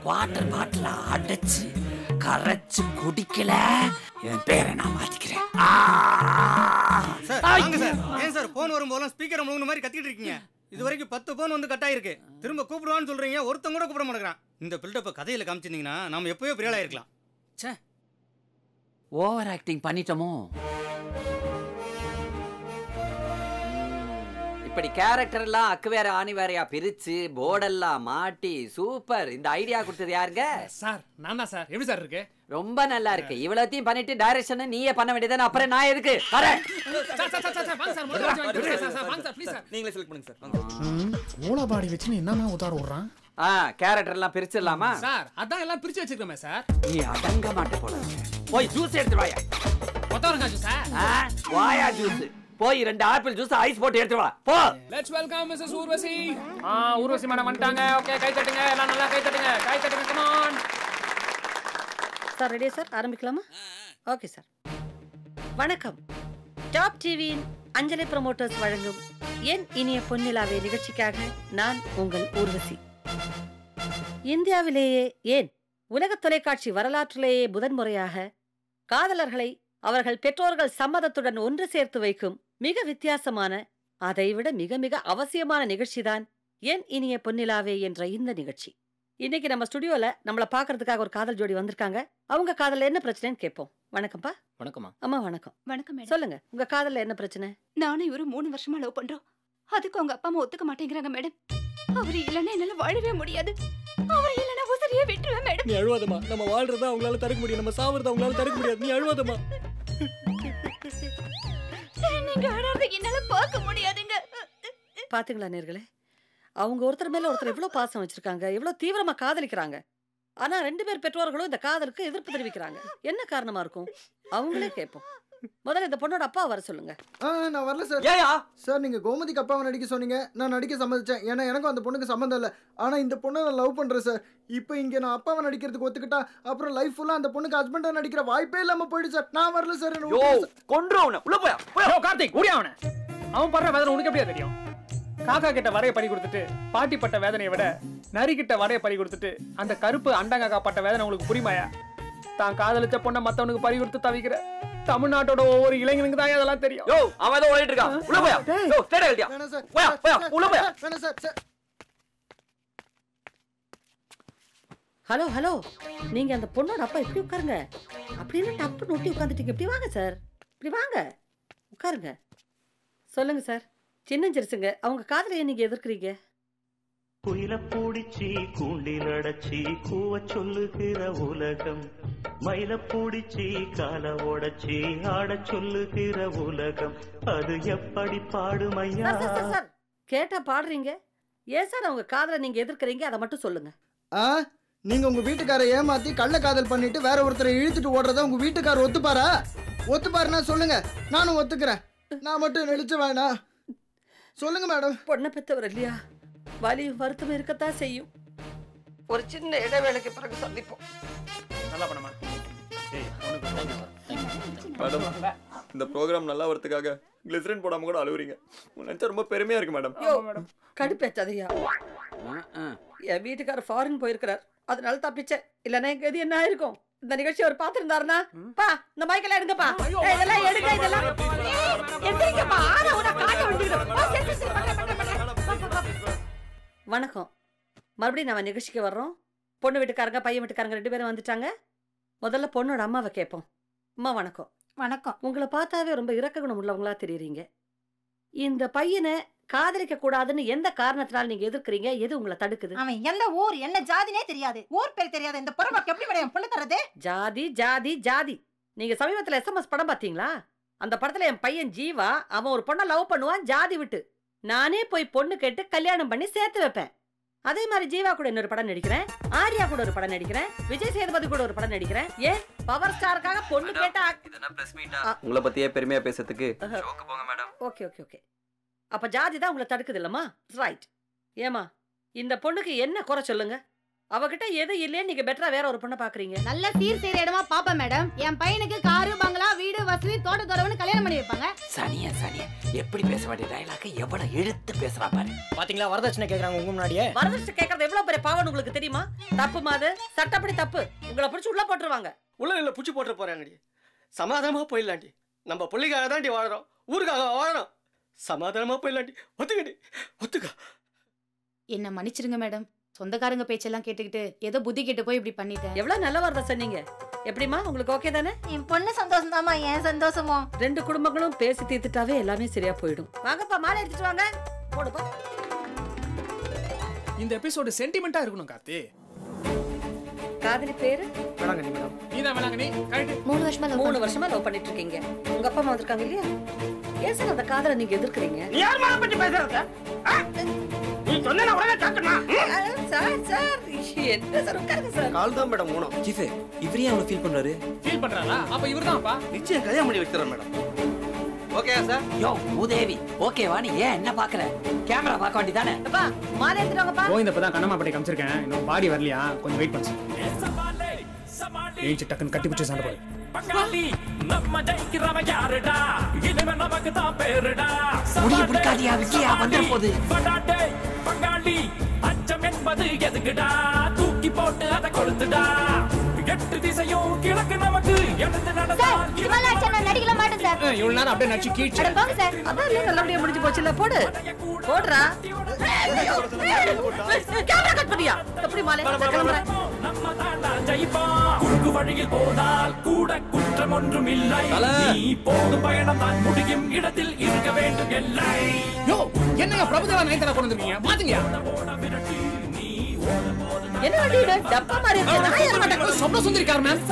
Speaker 12: வாட்டர் பாட்டில அடைச்சு கரைச்சு குடிக்கல என் பேரை நான் மாத்திக்கிறேன்.
Speaker 9: ஏன் சார் போன் வரும்போதெல்லாம் ஸ்பீக்கர் முழுங்கின மாதிரி கத்திட்டு இருக்கீங்க? இது வரைக்கும் 10 போன் வந்து கட் ஆயிருக்கு. திரும்ப கூப்பிடுவான்னு சொல்றீங்க, ஒருத்தங்க கூட கூப்பிட மாட்டேங்கிறான். இந்த பில்டப்பை கதையில காமிச்சிருந்தீங்கன்னா நாம எப்பயோ பிரியலா இருக்கலாம்.
Speaker 12: ச்சே, ஓவர் ஆக்டிங் பண்ணிட்டோமோ? இப்படி கேரக்டர் எல்லாம் அக்கு வேற ஆணி வேறையா பிரிச்சு போர்டெல்லாம் மாட்டி சூப்பர். இந்த ஐடியா கொடுத்தது யாருங்க?
Speaker 1: சார், நான் தான் சார். எப்படி சார் இருக்கு?
Speaker 12: ரொம்ப நல்லா இருக்கு. இவ்வளத்தையும் பண்ணிட்டு டைரக்ஷன் நீயே பண்ண வேண்டியதானே. அப்புறம் நான் எதுக்கு வரேன்?
Speaker 2: நீங்களே செலக்ட் பண்ணுங்க சார்.
Speaker 1: ஓலா பாடி வச்சு என்னமா உதார ஓடுறான்?
Speaker 12: கேரக்டர் எல்லாம் பிரிச்சிடலாமா
Speaker 1: சார்? அதான் எல்லாம் பிரிச்சு வச்சிருக்கோமே சார்.
Speaker 12: நீ அடங்க மாட்டே போல. போய் ஜூஸ் எடுத்து வாயா.
Speaker 1: கொத்தவரங்கா ஜூஸ்?
Speaker 12: வாயா ஜூஸ். போய் 2 ஆப்பிள் ஜூஸ் ஐஸ் போட்டு எடுத்து வா. போ.
Speaker 1: Let's welcome Mrs Urvashi. Urvashi madam வந்துட்டாங்க. ஓகே, கை தட்டுங்க. எல்லாம் நல்லா கை தட்டுங்க. Come on.
Speaker 11: சார் ரெடியா சார்? ஆரம்பிக்கலாமா? Okay sir. வணக்கம். டாப் டிவியின் அஞ்சலி ப்ரமோட்டர்ஸ் வழங்கும் என் இனிய பொன்னிலாவே நிகழ்ச்சிக்காக நான் உங்கள் ஊர்வசி. இந்தியாவிலேயே ஏன் உலக தொலைக்காட்சி வரலாற்றிலேயே முதன்முறையாக காதலர்களை அவர்கள் பெற்றோர்கள் சம்மதத்துடன் ஒன்று சேர்த்து வைக்கும் மிக வித்தியாசமான அதைவிட மிக மிக அவசியமான நிகழ்ச்சிதான் என் இனிய பொன்னிலாவே என்ற இந்த நிகழ்ச்சி. இன்னைக்கு நம்ம ஸ்டுடியோல நம்மள பாக்குறதுக்காக ஒரு காதல் ஜோடி வந்திருக்காங்க. அவங்க காதல்ல என்ன பிரச்சனைன்னு கேட்போம். வணக்கம்ப்பா.
Speaker 3: வணக்கம்மா.
Speaker 11: அம்மா வணக்கம்.
Speaker 13: வணக்கம் மேடம்.
Speaker 11: சொல்லுங்க, உங்க காதல்ல என்ன பிரச்சனை?
Speaker 13: நானும் இவரு 3 வருஷமா லவ் பண்றோம். அதுக்கு அவங்க அப்பா அம்மா ஒத்துக்க மாட்டேங்கிறாங்க மேடம். அவரு இல்லைன்னா என்னால வாழவே முடியாது. அவர் இல்லைன்னா உசிரியே விட்டுருவேன் மேடம்.
Speaker 5: நீ அழுவாதம்மா. நம்ம வாழ்றத அவங்களால தடுக்க முடியும், நம்ம சாவறத அவங்களால தடுக்க முடியாது. நீ அழுவாதம்மா.
Speaker 13: நீங்க அழறத என்னால பார்க்க முடியாதுங்க.
Speaker 11: பாத்தீங்களா நேர்களே, அவங்க ஒருத்தர் மேல ஒருத்தர் எவ்வளவு பாசம் வச்சிருக்காங்க, எவ்வளவு தீவிரமா காதலிக்கிறாங்க. ஆனா 2 பேர் பெற்றோர்களும் இந்த காதலுக்கு எதிர்ப்பு தெரிவிக்கிறாங்க. என்ன காரணமா இருக்கும்? அவங்களே கேட்போம். முதல்ல இந்த பொண்ணோட அப்பா வர சொல்லுங்க.
Speaker 4: நான் வரல சார்.
Speaker 5: ஏயா
Speaker 4: சார், நீங்க கோமதிக்கு அப்பாவை நடிக்க சொன்னீங்க, நான் நடிக்க சம்மதிச்சேன். ஏன்னா எனக்கும் அந்த பொண்ணுக்கு சம்மந்தம் இல்லை. ஆனா இந்த பொண்ணை நான் லவ் பண்றேன் சார். இப்போ இங்க நான் அப்பாவை நடிக்கிறதுக்கு ஒத்துக்கிட்டா அப்புறம் லைஃப் ஃபுல்லா அந்த பொண்ணுக்கு ஹஸ்பண்டா நடிக்கிற வாய்ப்பே இல்லாம போயிடுச்சு சார். நான் வரல சார்.
Speaker 1: கொன்றுவன உள்ள போயா. யோ கார்த்திக், ஓடியா அவன. அவன் பண்ற வேதனை உனக்கு எப்படியா தெரியும்? காக்கா கிட்ட வரைய பறி கொடுத்துட்டு பாட்டி பட்ட வேதனையை விட நரி கிட்ட வரைய பறி கொடுத்துட்டு அந்த கருப்பு அண்டங்காக்கா பட்ட வேதனை உங்களுக்கு புரியுமாயா? தான் காதலிச்ச பொண்ணை மத்தவனுக்கு பறி கொடுத்து தவிக்கிற தமிழ்நாட்டோட ஒவ்வொரு இளைஞனுக்கு தான் அதெல்லாம் தெரியும்.
Speaker 2: யோ அவன் ஏதோ ஓடிட்டு இருக்கான். உள்ள போயா. யோ தேட கட்டியா. போயா போயா உள்ள போயா.
Speaker 4: வேணாம் சார்.
Speaker 11: ஹலோ ஹலோ, நீங்க அந்த பொண்ணோட அப்பா இப்படி உட்காருங்க. அப்படின்னு டப்பு நோட்டி உட்காந்துட்டீங்க. இப்படி வாங்க சார், இப்படி வாங்க, உட்காருங்க. சொல்லுங்க சார். சின்னஞ்சிருச்சுங்க, அவங்க காதலையை நீங்க எதிர்க்கிறீங்க.
Speaker 14: குயில பூடிச்சி கூண்டில் அடைச்சி கூவ சொல்லுகிற உலகம், மயில பூடிச்சி கால உடைச்சி ஆட சொல்லுகிற உலகம், அது எப்படி பாடுமையா?
Speaker 11: சார் கேட்டா பாடுறீங்க. ஏன் சார் அவங்க காதலை நீங்க எதிர்க்கிறீங்க? அதை மட்டும் சொல்லுங்க.
Speaker 4: நீங்க உங்க வீட்டுக்காரை ஏமாத்தி கள்ள காதல் பண்ணிட்டு வேற ஒருத்தரை இழுத்துட்டு ஓடுறத உங்க வீட்டுக்காரர் ஒத்துப்பாரா? ஒத்துப்பாருன்னா சொல்லுங்க, நானும் ஒத்துக்கிறேன். நான் மட்டும் நடிச்சு வேணா சொல்லுங்க மேடம்.
Speaker 11: பொண்ணை பெற்றவர் இல்லையா, வலியும் வருத்தம் இருக்கத்தான் செய்யும். ஒரு சின்ன இடைவேளைக்கு பிறகு சந்திப்போம்.
Speaker 1: நல்லா பண்ணமா.
Speaker 2: மேடம், இந்த ப்ரோக்ராம் நல்லா வரதுக்காக கிளிசரின் போடாம கூட அழுவுறீங்க. நினைச்சா ரொம்ப பெருமையா இருக்கு மேடம்.
Speaker 11: கடுப்பேச்சாதையா. என் வீட்டுக்காரர் ஃபாரின் போயிருக்கிறார், அதனால தப்பிச்சேன். இல்லைன்னா எங்க எது என்ன ஆயிருக்கும்? இந்த நிகழ்ச்சி அவர் பாத்துருந்தாருன்னா, பா இந்த மைக்கெல்லாம் எடுங்கப்பா, இதெல்லாம் எடுங்க, இதெல்லாம் எடுங்கப்பா. வணக்கம். மறுபடியும் நம்ம நிகழ்ச்சிக்கு வர்றோம். பொண்ணு வீட்டுக்காரங்க பையன் வீட்டுக்காரங்க 2 பேரும் வந்துட்டாங்க. முதல்ல பொண்ணோட அம்மாவை கேட்போம். அம்மா வணக்கம்.
Speaker 15: வணக்கம்.
Speaker 11: உங்களை பார்த்தாவே ரொம்ப இரக்க குணம் உள்ளவங்களா தெரியுறீங்க. இந்த பையனை காதலிக்க கூடாதுன்னு எந்த காரணத்தினால நீங்க எதிர்க்கிறீங்க? எது உங்களை தடுக்குது?
Speaker 15: அவன் என்ன ஊர் என்ன ஜாதினே தெரியாது, ஊர் பேர் தெரியாது. இந்த பொறுமைக்கு எப்படி மேடம் பொண்ணு தரது?
Speaker 11: ஜாதி ஜாதி ஜாதி. நீங்க சமீபத்துல SMS படம் பாத்தீங்களா? அந்த படத்துல என் பையன் ஜீவா அவன் ஒரு பொண்ணை லவ் பண்ணுவான் ஜாதி விட்டு. நானே போய் பொண்ணு கேட்டு கல்யாணம் பண்ணி சேர்த்து வைப்பேன். அதே மாதிரி ஜீவா கூட இன்னொரு படம் நடிக்கிறேன், ஆர்யா கூட ஒரு படம் நடிக்கிறேன், விஜய் சேதுபதி கூட ஒரு படம் நடிக்கிறேன். ஏன் பவர் ஸ்டாருக்காக பொண்ணு கேட்டா?
Speaker 2: உங்களை பத்தியே பெருமையா பேசுறதுக்கு போங்க மேடம்.
Speaker 11: Okay okay okay. அப்ப ஜாதி தான் உங்களை தடுக்குது இல்லம்மா? ரைட். ஏமா இந்த பொண்ணுக்கு என்ன குறை சொல்லுங்க? அவகிட்ட எது இல்லையே நீங்க பெட்டரா வேற ஒரு பொண்ணை பாக்குறீங்க.
Speaker 15: நல்ல சீர் செய்யற இடமா பாப்பேன் மேடம். என் பையனுக்கு காரு பங்களா வீடு வசதி தோட்டத்தோடவனு கல்யாணம் பண்ணி வைப்பாங்க.
Speaker 12: சனியா எப்படி பேச வேண்டிய டயலாக் எவ்வளவு எடுத்து பேசுறா பாரு.
Speaker 5: பாத்தீங்களா வரதட்சணை கேக்குறாங்க உங்க முன்னாடியே.
Speaker 11: வரதட்சணை கேக்குறது எவ்வளவு பெரிய பாவம் உங்களுக்கு தெரியுமா? தப்பு மாது, சட்டப்படி தப்பு. உங்களை பிடிச்சி உள்ள போட்டுருவாங்க.
Speaker 5: உள்ள இல்ல புடிச்சு போட்டு போறாங்கடி. சமாதானமா போயிடலாண்டி. நம்ம புள்ளிக்காக தாண்டி வாழறோம், ஊருக்காக வாழறோம். சமாதானமா போயிடலாண்டி. ஒத்துக்க.
Speaker 15: என்ன மன்னிச்சிருங்க மேடம். சொந்தக்காரங்க பேச்செல்லாம் கேட்டுக்கிட்டு ஏதோ புத்தி கேட்டு போய் இப்படி பண்ணிட்டேன்.
Speaker 11: எவ்வளவு நல்ல வார்த்தை சொன்னீங்க. எப்படிமா உங்களுக்கு ஓகே தானே?
Speaker 15: என் பொண்ணு சந்தோஷம் தாமா. ஏன் சந்தோஷமோ?
Speaker 11: 2 குடும்பங்களும் பேசி தீர்த்துட்டாவே எல்லாமே சரியா போயிடும். வாங்கப்பா மாலை எடுத்துட்டு வாங்க. போடுப்பா.
Speaker 1: இந்த எபிசோடு சென்டிமெண்டா இருக்கணும் கார்த்தி.
Speaker 11: காதலி பேரு
Speaker 1: வேளாங்கண்ணி மேடம். நீதான் வேளாங்கண்ணி. கரெக்ட்.
Speaker 11: 3 வருஷமா லவ் பண்ணிட்டு இருக்கீங்க. உங்க அப்பா அம்மா வந்திருக்காங்க இல்லையா? ஏன் சார் அந்த காதலை நீங்க எதிர்க்கிறீங்க?
Speaker 5: நீ யார் மேல பத்தி பேசுறத? நீ சொன்னா உடனே கேட்கணும்.
Speaker 11: சார் என்ன சார் உட்காருங்க சார்.
Speaker 5: கால் தான் மேடம் மூணு.
Speaker 2: சீஃப் இவரே அவன ஃபீல் பண்றாரு.
Speaker 1: ஃபீல் பண்றாரா? அப்ப இவர்தான்ப்பா.
Speaker 5: நிச்சயம் கல்யாணம் பண்ணி வைக்கிறேன் மேடம். Okay sir.
Speaker 12: யோ உதேவி ஓகேவா? நீ ஏன் என்ன பாக்குற? கேமரா பார்க்க வேண்டியதானே?
Speaker 11: அப்பா மாலை எடுத்துட்டு வாங்கப்பா.
Speaker 1: கோவிந்த இப்பதான் கண்ணம்மா பட்டி காமிச்சிருக்கேன். இன்னும் பாடி வரலையா? கொஞ்சம் வெயிட் பண்ணு. ஏஞ்சி டக்குன்னு கட்டி பிடிச்சி சண்டை போடு.
Speaker 10: பங்காளி நம்ம ஜெயிக்கிறவன் யாருடா? இனிமே நமக்கு தான் பேருடா.
Speaker 12: முடிய புடிக்காதியா விக்கியா வந்துற போது.
Speaker 10: பங்காளி அச்சம் என்பது எதுக்குடா? தூக்கி போட்டு அதை கொளுத்துடா. 8 திசையும் கிழக்கு நமக்கு எழுந்து நடந்தால்
Speaker 15: நடிக்கல மாட்டேன் சார்.
Speaker 1: இவ்வளவு நேரம் அப்படியே நச்சு கீழ்ச்சி.
Speaker 11: வாங்க சார், அதான் இல்ல நல்லபடியா முடிஞ்சு போச்சுல. போடு போடுறா. கேமரா கட் பண்ணியா? எப்படி மாலை கிளம்புறேன்.
Speaker 10: நம்ம தாண்டா ஜெயிப்போம். குறுக்கு வழியில் போனால் கூட குற்றம் ஒன்றும் இல்லை. நீ போகும் பயணம் தான் முடியும் இடத்தில் இருக்க வேண்டும் எல்லை.
Speaker 1: யோ என்னங்க பிரபுதேவா நைட்ல கொண்டு வந்தீங்க மாத்துங்க.
Speaker 11: என்ன வண்டியோட டப்பா மாதிரி இருக்கு. நான் ஏற மாட்டேன்.
Speaker 1: சொப்ன சுந்தரிக்கார் மேம்.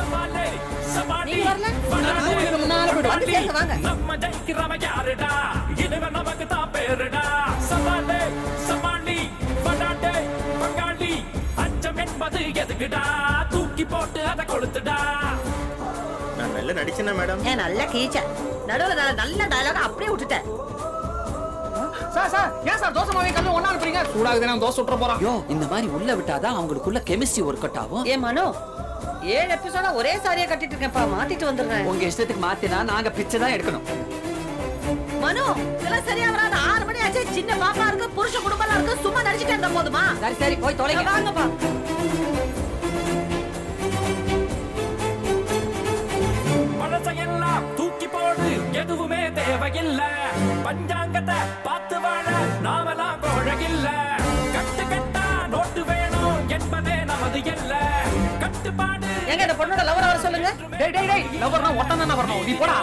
Speaker 11: நீங்க வரல?
Speaker 1: நான் முன்னால போய்டு
Speaker 11: வாங்க.
Speaker 10: நம்ம ஜெயிக்கிறவ யாருடா? இதுவ நமக்கு தான் பேருடா. சவாலே சமாளி படாடே பங்காளி அச்சம் என்பது எதுக்குடா? தூக்கி போட்டு அதை கொளுத்துடா.
Speaker 16: நான் நல்ல நடிச்சேனா மேடம்?
Speaker 11: ஏன் நல்ல கீச்ச. நடுவுல நல்ல டயலாக் அப்படியே விட்டுட்டேன்.
Speaker 1: சார் ஏன் சார் தோசை மாவை கல்லு ஒண்ணா அனுப்புறீங்க? சூடாகுது நான் தோசை சுற்ற போறோம்.
Speaker 12: யோ இந்த மாதிரி உள்ள விட்டாதான் அவங்களுக்குள்ள கெமிஸ்ட்ரி ஒர்க் அவுட் ஆகும்.
Speaker 11: ஏ மனோ 7 எபிசோட ஒரே சாரியா கட்டிட்டு இருக்கேன்ப்பா. மாத்திட்டு வந்துடுறேன்.
Speaker 12: உங்க இஷ்டத்துக்கு மாத்தினா நாங்க பிச்சை தான் எடுக்கணும்.
Speaker 11: மனோ இதெல்லாம் சரியா வராது. 6 மணி ஆச்சு. சின்ன பாப்பா இருக்கு, புருஷ குடும்பம் இருக்கு. சும்மா நடிச்சிட்டே இருந்தா போதுமா?
Speaker 12: சரி சரி போய் தொலைங்க.
Speaker 11: வாங்கப்பா.
Speaker 10: பழசையெல்லாம் தூக்கி போடு, எதுவுமே தேவையில்லை. பஞ்சாங்கத்தை பார்த்து வாழ நாமெல்லாம் கோழகில்ல. கட்டு கட்டா நோட்டு வேணும் என்பதே நமது இல்ல. கட்டுப்பாடு
Speaker 11: எங்க இந்த பொண்ணோட லவர் வர சொல்லுங்க.
Speaker 1: டேய் டேய் டேய் லவர்னா ஒட்டனா வரணும். நீ போடா.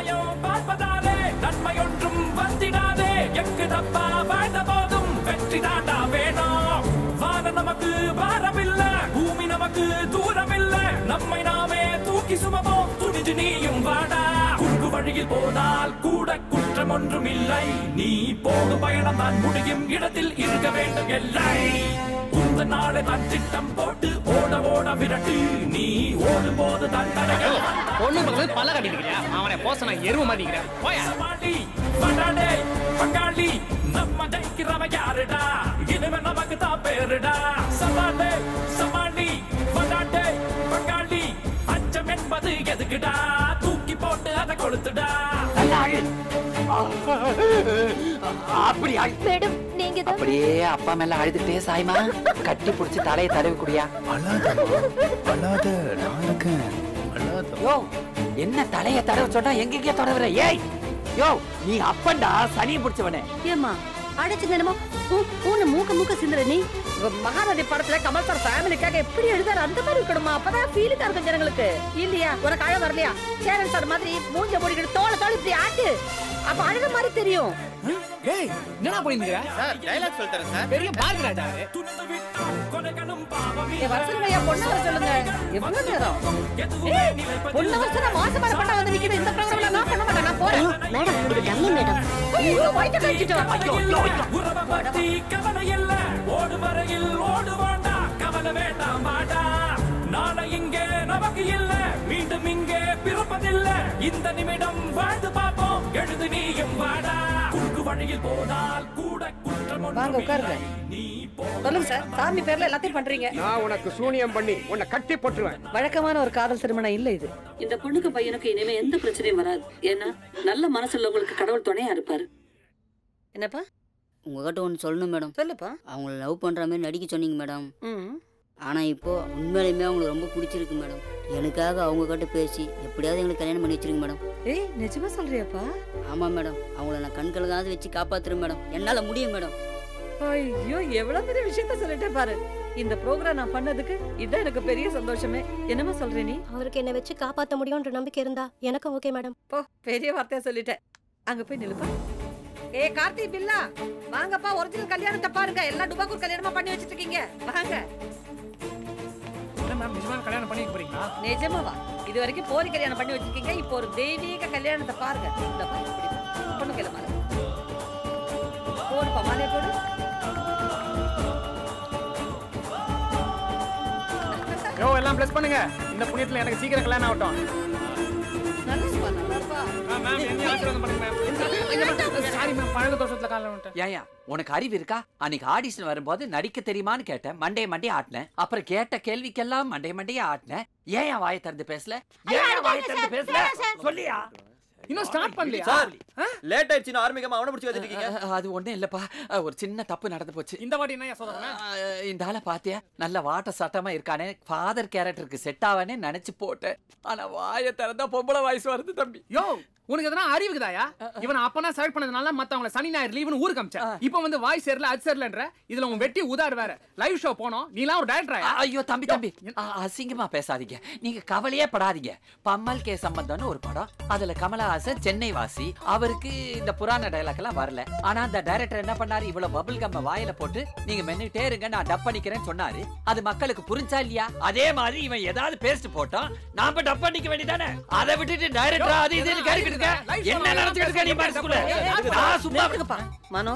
Speaker 10: பார்ப்பதாலே நன்மை ஒன்றும் வந்திடாதே. எக்கு தப்பா வாழ்ந்த போதும் வெற்றி தாண்டா வேணும். வானம் நமக்கு பாரமில்ல, பூமி நமக்கு தூரமில்ல. நம்மை நாமே தூக்கி சுமப்போம், துணிஞ்சு நீயும் வாடா. குறுக்கு வழியில் போனால் கூட குற்றம் ஒன்றும் இல்லை. நீ போகும் பயணம் தான் முடியும் இடத்தில் இருக்க வேண்டும் எல்லை. உந்த நாளை தான் திட்டம் போட்டு ஓட ஓட விரட்டு. நீ ஓடும் போது தான் தடைகள்
Speaker 1: பொண்ணு பக்கத்துல பல்ல கட்டிக்கிறியா? அவனை போச நான் எருவ மாட்டிக்கிறேன். போயா.
Speaker 10: சமாளி படாடே பங்காளி நம்ம ஜெயிக்கிறவ யாருடா? இனிமே நமக்கு தான் பேருடா. சவாலே சமாளி படாடே பங்காளி அச்சம் என்பது எதுக்குடா? தூக்கி போட்டு அதை கொளுத்துடா.
Speaker 12: அப்படி
Speaker 8: மேடம் நீங்க தான்
Speaker 12: அப்படியே அப்பா மேல அழுதுட்டே சாய்மா கட்டி புடிச்சு தலையை தடவி குடியா.
Speaker 16: அழாத நான் இருக்கேன். அழாத.
Speaker 12: யோ என்ன தலையை தடவை சொன்னா எங்கெங்கே தடவுற? ஏய் யோ நீ அப்பண்டா சனியை பிடிச்சவனே.
Speaker 11: ஏமா அடைச்சு என்னமோ பூனை மூக்க சிந்துற நீ. மகாநதி படத்துல கமல் சார் ஃபேமிலிக்காக எப்படி எழுதாரு அந்த மாதிரி இருக்கணுமா? அப்பதான் ஃபீலிங்கா இருக்கும் ஜனங்களுக்கு. இல்லையா உனக்கு அழ வரலையா? சேரன் சார் மாதிரி மூஞ்ச மூடிக்கிட்டு தோள இப்படி ஆட்டு. அப்ப அழக மாதிரி தெரியும்.
Speaker 1: ஏய் என்னடா போயிங்க?
Speaker 16: சார் டயலாக் சொல்றேன் சார்.
Speaker 1: பெரிய பாருங்கடா.
Speaker 11: ஏ வரசல்லையா பொண்ணு வர சொல்லுங்க. எவ்வளவு நேரம்? பொண்ணு வரசல மாசமான பண்ண வந்து நிக்குது. இந்த ப்ரோகிராம்ல நான் பண்ண மாட்டேன். நான் போறேன்.
Speaker 8: மேடம் இது டம்மி மேடம்.
Speaker 11: ஐயோ வயித்த கழிச்சிட்டோம்.
Speaker 10: உறவ பத்தி கவலை இல்ல. ஓடு வரையில் ஓடுவாண்டா. கவலை வேண்டாம் வாடா. நாளை இங்கே நமக்கு இல்ல. மீண்டும் இங்கே பிறப்பதில்ல. இந்த நிமிடம் வாழ்ந்து பார்ப்போம். எழுது நீயும் வாடா. குறுக்கு வழியில் போனால் கூட குற்றம்
Speaker 11: வாங்க உட்காருங்க. சொல்லுங்க சார், சாமி பேர்ல எல்லாத்தையும் பண்றீங்க.
Speaker 1: நான் உனக்கு சூனியம் பண்ணி உன்னை கட்டி போட்டுருவேன்.
Speaker 11: வழக்கமான ஒரு காதல் திருமணம் இல்ல இது.
Speaker 17: இந்த பொண்ணுக்கு பையனுக்கு இனிமே எந்த பிரச்சனையும் வராது. ஏன்னா நல்ல மனசுல உங்களுக்கு கடவுள் துணையா இருப்பாரு.
Speaker 11: என்னப்பா?
Speaker 18: உங்ககிட்ட ஒன்று சொல்லணும் மேடம்.
Speaker 11: சொல்லுப்பா.
Speaker 18: அவங்கள லவ் பண்ற மாதிரி நடிக்க சொன்னீங்க மேடம். ஆனா இப்போ உண்மையிலுமே அவங்களுக்கு ரொம்ப பிடிச்சிருக்கு மேடம். எனக்காக அவங்க கிட்ட பேசி எப்படியாவது எங்களுக்கு கல்யாணம் பண்ணி வச்சிருங்க மேடம்.
Speaker 11: ஏய் நிஜமா சொல்றியாப்பா?
Speaker 18: ஆமா மேடம். அவங்கள நான் கண்களுக்காவது வச்சு காப்பாத்துறேன் மேடம். என்னால முடியும் மேடம்.
Speaker 11: ஐயோ எவ்வளவு பெரிய விஷயத்த சொல்லிட்டே பாரு. இந்த ப்ரோகிராம் நான் பண்ணதுக்கு இதான் எனக்கு பெரிய சந்தோஷமே. என்னமா சொல்ற நீ?
Speaker 8: அவருக்கு என்ன வச்சு காப்பாத்த முடியும்ன்ற நம்பிக்கை இருந்தா எனக்கும் ஓகே மேடம்.
Speaker 11: போ பெரிய வார்த்தையா சொல்லிட்டேன். அங்க போய் நிலுப்பா. ஏ கார்த்தி பில்லா வாங்கப்பா. ஒரிஜினல் கல்யாணத்தை பாருங்க. எல்லாம் டுபாக்கூர் கல்யாணமா பண்ணி வச்சிட்டு இருக்கீங்க. வாங்க.
Speaker 1: என்ன மேம் நிஜமா கல்யாணம் பண்ணிக்க போறீங்களா?
Speaker 11: நிஜமாவா? இது வரைக்கும் போலி கல்யாணம் பண்ணி வச்சிருக்கீங்க. இப்போ ஒரு தெய்வீக கல்யாணத்தை பாருங்க. இந்த பாரு பொண்ணு கையில மாலை போடுப்பா. மாலையை போடு.
Speaker 1: யோ எல்லாம் ப்ளஸ் பண்ணுங்க. இந்த புண்ணியத்துல எனக்கு சீக்கிரம் கல்யாணம் ஆகட்டும்.
Speaker 11: நல்லப்பா நல்லப்பா.
Speaker 1: மேம் என்ன ஆசீர்வாதம் பண்ணுங்க மேம். சாரி மேம் பழக தோஷத்துல கால்ல வந்துட்டேன்.
Speaker 12: ஏயா உனக்கு அறிவு இருக்கா? அன்னைக்கு ஆடிஷன் வரும்போது நடிக்க தெரியுமான்னு கேட்டேன். மண்டே ஆட்டினேன். அப்புறம் கேட்ட கேள்விக்கெல்லாம் மண்டே ஆட்டினேன். ஏன் வாயை திறந்து பேசல? ஏன் வாயை திறந்து பேசல? சொல்லியா?
Speaker 1: இன்னும் ஸ்டார்ட் பண்ணலையா
Speaker 2: சார் லேட் ஆயிடுச்சுன்னு ஆரம்பிக்காம அவனை பிடிச்சி வச்சிருக்கீங்க.
Speaker 12: அது ஒண்ணும் இல்லப்பா, ஒரு சின்ன தப்பு நடந்து போச்சு.
Speaker 1: இந்த வாட்டி என்ன சொல்றேன்?
Speaker 12: இந்த ஆளை பாத்தியா, நல்ல வாட்ட சட்டமா இருக்கானே, ஃபாதர் கேரக்டருக்கு செட் ஆவானே நினைச்சு போட்டேன். ஆனா வாயை திறந்தா பொம்பளை வாய்ஸ் வருது தம்பி.
Speaker 1: யோ உனக்கு எதனா அறிவுக்குதாயா? இவன் அப்பனா செலக்ட் பண்ணதுனால மத்தவங்கள சனி ஞாயிறு லீவ்னு ஊருக்கு அமிச்சா. இப்போ வந்து வாய்ஸ் சேரல அது சேரலன்ற இதுல உன் வெட்டி உதார் வேற. லைவ் ஷோ போனோம், நீலாம் ஒரு டைரக்டரா?
Speaker 12: ஐயோ தம்பி அசிங்கமா பேசாதீங்க. நீங்க கவலையே படாதீங்க. பம்மல் கே சம்பந்தம்னு ஒரு படம், அதுல கமலஹாசன் சென்னை வாசி. அவருக்கு இந்த புராண டயலாக் எல்லாம் வரல. ஆனா அந்த டைரக்டர் என்ன பண்ணாரு, இவ்வளவு பபிள் கம் வாயில போட்டு நீங்க மென்னுட்டே இருங்க நான் டப் பண்ணிக்கிறேன்னு சொன்னாரு. அது மக்களுக்கு புரிஞ்சா இல்லையா? அதே மாதிரி இவன் ஏதாவது பேஸ்ட் போட்டான், நாம டப் பண்ணிக்க வேண்டியதானே. அதை விட்டுட்டு டைரக்டரா அது இதுன்னு கேட்டுக்கிட்டு என்ன நடந்துக்கிட்டு நீ பாருக்குள்ள நான் சும்மா
Speaker 11: இருக்கேப்பா. மனோ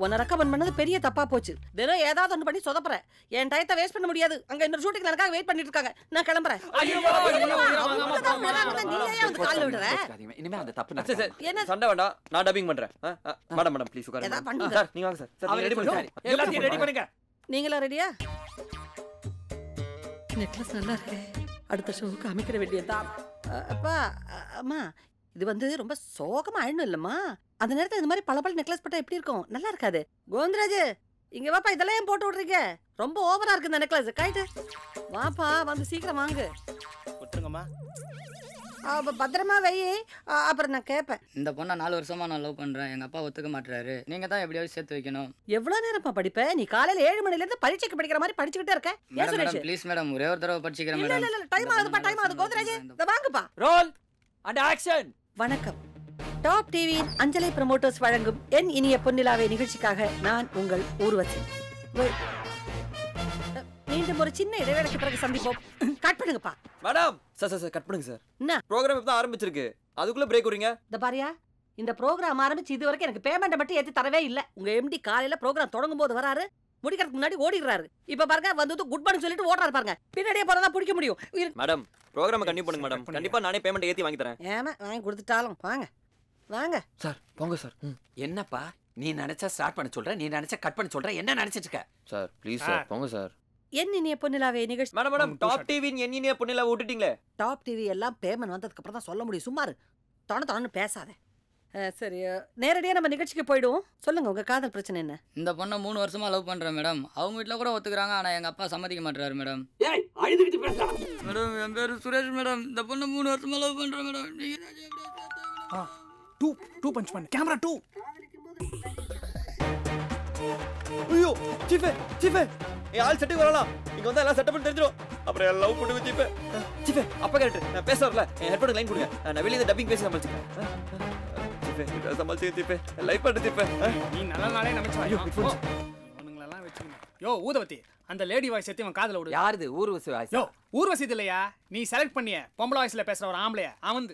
Speaker 11: உன்னை ரெக்கமெண்ட் பண்ணது பெரிய தப்பா போச்சு. தினம் ஏதாவது ஒன்று பண்ணி சொதப்புற. என் டயத்தை வேஸ்ட் பண்ண முடியாது. அங்க இன்னொரு ஷூட்டிங் எனக்காக வெயிட் பண்ணிட்டு இருக்காங்க. நான் கிளம்புறேன்.
Speaker 12: இனிமே அந்த தப்பு
Speaker 2: என்ன சண்டை வேண்டாம், நான் டப்பிங் பண்றேன். மேடம் ப்ளீஸ் உட்காருங்க. சார் நீங்க வாங்க சார். சார் ரெடி பண்ணுங்க.
Speaker 12: எல்லாத்தையும் ரெடி பண்ணுங்க.
Speaker 11: நீங்களா ரெடியா? நெக்லஸ் நல்லா இருக்கு. அடுத்த ஷோவுக்கு அமைக்கிற வேண்டியதா. அப்பா அம்மா இது வந்து ரொம்ப சோகமா ஆயிடும் இல்லம்மா. அந்த நேரத்துல இந்த மாதிரி பல நெக்லஸ் போட்டா எப்படி இருக்கும்? நல்லா இருக்காது. கோவிந்தராஜ் இங்க வாப்பா, இதெல்லாம் ஏன் போட்டு விடுறீங்க? ரொம்ப ஓவரா இருக்கு இந்த நெக்லஸ். கைட்டு வாப்பா, வந்து சீக்கிரம் வாங்க.
Speaker 16: விட்டுருங்கம்மா.
Speaker 11: பத்திரமா வை, அப்புறம் நான் கேட்பேன்.
Speaker 18: இந்த பொண்ணை 4 வருஷமா நான் லவ் பண்றேன். எங்க அப்பா ஒத்துக்க மாட்டாரு. நீங்க தான் எப்படியாவது சேர்த்து வைக்கணும்.
Speaker 11: எவ்வளவு நேரம்ப்பா படிப்ப? நீ காலையில 7 மணில இருந்து பரீட்சைக்கு படிக்கிற மாதிரி படிச்சுக்கிட்டே இருக்க. ஏன் சுரேஷ்?
Speaker 18: ப்ளீஸ் மேடம், ஒரே ஒரு தடவை படிச்சுக்கிறேன் மேடம்.
Speaker 11: இல்ல டைம் ஆகுதுப்பா, டைம் ஆகுது. கோவிந்தராஜ் இத வாங்கப்பா.
Speaker 12: Roll and action.
Speaker 11: வணக்கம். டாப் டிவியின் அஞ்சலி ப்ரமோட்டர்ஸ் வழங்கும் என் இனிய பொன்னிலாவே நிகழ்ச்சிக்காக நான் உங்கள் ஊர்வசி. மீண்டும் ஒரு சின்ன இடைவேளைக்கு பிறகு சந்திப்போம். கட் பண்ணுங்கப்பா.
Speaker 2: மேடம் சார் கட் பண்ணுங்க சார்.
Speaker 11: என்ன
Speaker 2: ப்ரோகிராம் இப்பதான் ஆரம்பிச்சிருக்கு, அதுக்குள்ள பிரேக் விடுறீங்க?
Speaker 11: இந்த பாரியா, இந்த ப்ரோகிராம் ஆரம்பிச்சு இது வரைக்கும் எனக்கு பேமெண்ட் மட்டும் ஏத்தி தரவே இல்ல. உங்க எம்டி காலையில ப்ரோகிராம் தொடங்கும் போது வராரு, முடிக்கிறதுக்கு முன்னாடி ஓடிடுறாரு. இப்ப பாருங்க வந்து குட் மார்னிங் சொல்லிட்டு ஓடுறாரு பாருங்க. பின்னாடியே போறதா பிடிக்க முடியும்.
Speaker 2: மேடம் ப்ரோகிராம் கண்டினியூ பண்ணுங்க மேடம். கண்டிப்பா நானே பேமெண்ட் ஏத்தி வாங்கி தரேன்.
Speaker 11: ஏமா வாங்கி கொடுத்துட்டாலும் வாங்க வாங்க
Speaker 2: சார். போங்க சார்.
Speaker 12: என்னப்பா நீ நினைச்சா ஸ்டார்ட் பண்ண சொல்ற, நீ நினைச்சா கட் பண்ண சொல்ற, என்ன நினைச்சிட்டு இருக்க?
Speaker 2: சார் ப்ளீஸ் சார் போங்க சார்.
Speaker 11: என் இனிய பொன்னிலாவே நிகழ்ச்சி.
Speaker 2: மேடம் டாப் டிவியின் என் இனிய பொன்னிலாவை விட்டுட்டீங்களே.
Speaker 11: டாப் டிவி எல்லாம் பேமெண்ட் வந்ததுக்கு அப்புறம் தான் சொல்ல முடியும். சும்மாரு தொண பேசாத. சரி நேரடியாக நம்ம நிகழ்ச்சிக்கு போயிடுவோம். சொல்லுங்க உங்க காதல் பிரச்சனை என்ன?
Speaker 18: இந்த பொண்ணை 3 வருஷமா லவ் பண்றேன் மேடம். அவங்க வீட்டுல கூட ஒத்துக்கிறாங்க, ஆனா எங்க அப்பா சம்மதிக்க மாட்டாரு மேடம்.
Speaker 12: ஏய் அழுதுகிட்டு பேசுறா.
Speaker 18: மேடம் என் பேரு சுரேஷ் மேடம். இந்த பொண்ணை 3 வருஷமா லவ் பண்றேன் மேடம். நீங்க
Speaker 1: 2 பஞ்ச் பண்ணு. கேமரா 2.
Speaker 2: ஐயோ சீஃபே ஏய் ஆல் செட்டுக்கு வரலாம். இங்க வந்தா எல்லாம் செட்டப் பண்ணி தெரிஞ்சிரும். அப்புறம் லவ் பண்ணுங்க சீஃபே. அப்பா கேரக்டர் நான் பேச வரல. என் ஹெட்போன் லைன் கொடுங்க. நான் வெளிய இந்த டப்பிங் பேசி சமாளிச்சுக்கிறேன். சீஃபே சமாளிச்சு சீஃபே. லைவ் பண்ணு சீஃபே.
Speaker 1: நீ நல்ல நாளே நினைச்சு ஐயோ இவனுங்கள எல்லாம் வெச்சுங்க. யோ ஊதவத்தி, அந்த லேடி வாய்ஸ் ஏத்தி அவன் காதுல விடு.
Speaker 12: யாருது? ஊர்வசி வாய்ஸ்.
Speaker 1: யோ ஊர்வசி இல்லையா, நீ செலக்ட் பண்ணிய பொம்பளை வாய்ஸ்ல பேசுற ஒரு ஆம்பளையா அவன்.